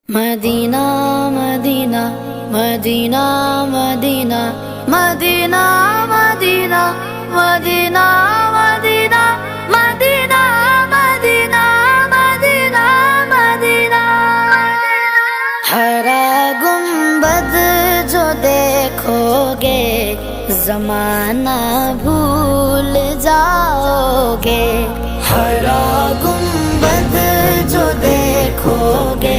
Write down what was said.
مدینہ مدینہ مدینہ مدینہ مدینہ مدینہ مدینہ مدینہ مدینہ مدینہ مدینہ مدینہ ہرا گنبد جو دیکھو گے زمانہ بھول جاؤ گے، ہرا گنبد جو دیکھو گے